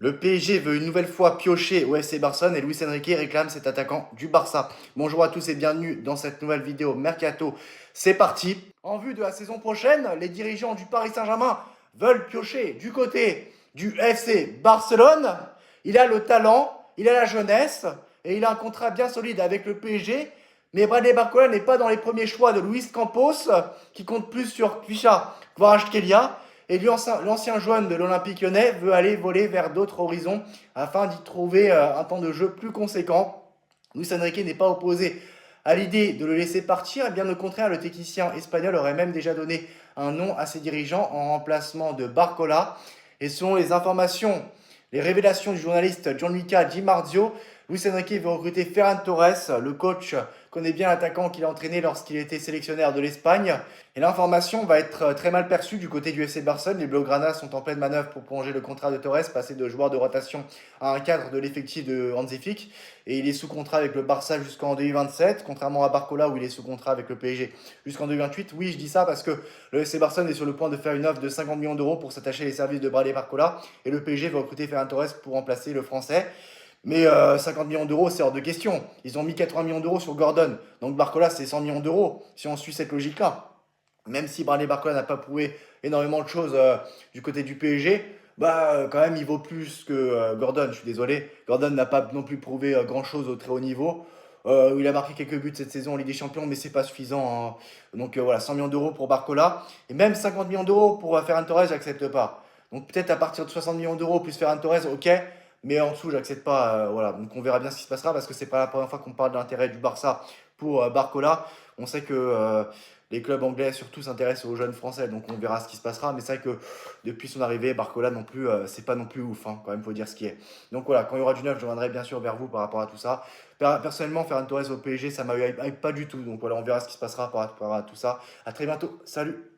Le PSG veut une nouvelle fois piocher au FC Barcelone et Luis Enrique réclame cet attaquant du Barça. Bonjour à tous et bienvenue dans cette nouvelle vidéo Mercato. C'est parti. En vue de la saison prochaine, les dirigeants du Paris Saint-Germain veulent piocher du côté du FC Barcelone. Il a le talent, il a la jeunesse et il a un contrat bien solide avec le PSG. Mais Bradley Barcola n'est pas dans les premiers choix de Luis Campos, qui compte plus sur Kvisha Kvaratskhelia. Et l'ancien joueur de l'Olympique Lyonnais veut aller voler vers d'autres horizons afin d'y trouver un temps de jeu plus conséquent. Luis Enrique n'est pas opposé à l'idée de le laisser partir, et bien au contraire, le technicien espagnol aurait même déjà donné un nom à ses dirigeants en remplacement de Barcola. Et selon les informations, les révélations du journaliste Gianluca Di Marzio, Luis Enrique veut recruter Ferran Torres. Le coach connaît bien l'attaquant qu'il a entraîné lorsqu'il était sélectionneur de l'Espagne. Et l'information va être très mal perçue du côté du FC Barcelone. Les Blaugrana sont en pleine manœuvre pour prolonger le contrat de Torres, passer de joueur de rotation à un cadre de l'effectif de Hansi Flick. Et il est sous contrat avec le Barça jusqu'en 2027, contrairement à Barcola où il est sous contrat avec le PSG jusqu'en 2028. Oui, je dis ça parce que le FC Barcelone est sur le point de faire une offre de 50 millions d'euros pour s'attacher les services de Bradley Barcola. Et le PSG va recruter Ferran Torres pour remplacer le Français. Mais 50 millions d'euros, c'est hors de question. Ils ont mis 80 millions d'euros sur Gordon. Donc Barcola, c'est 100 millions d'euros, si on suit cette logique-là. Même si Bradley Barcola n'a pas prouvé énormément de choses du côté du PSG, quand même, il vaut plus que Gordon. Je suis désolé. Gordon n'a pas non plus prouvé grand-chose au très haut niveau. Il a marqué quelques buts cette saison en Ligue des Champions, mais c'est pas suffisant, hein. Donc voilà, 100 millions d'euros pour Barcola. Et même 50 millions d'euros pour Ferran Torres, j'accepte pas. Donc peut-être à partir de 60 millions d'euros plus Ferran Torres, ok. Mais en dessous, j'accepte pas. Voilà. Donc on verra bien ce qui se passera parce que c'est pas la première fois qu'on parle de l'intérêt du Barça pour Barcola. On sait que les clubs anglais surtout s'intéressent aux jeunes français, donc on verra ce qui se passera. Mais c'est vrai que depuis son arrivée, Barcola non plus, c'est pas non plus ouf, hein, quand même, faut dire ce qui est. Donc voilà, quand il y aura du neuf, je reviendrai bien sûr vers vous par rapport à tout ça. Personnellement, faire une Torres au PSG, ça m'a eu pas du tout. Donc voilà, on verra ce qui se passera par rapport à tout ça. À très bientôt. Salut!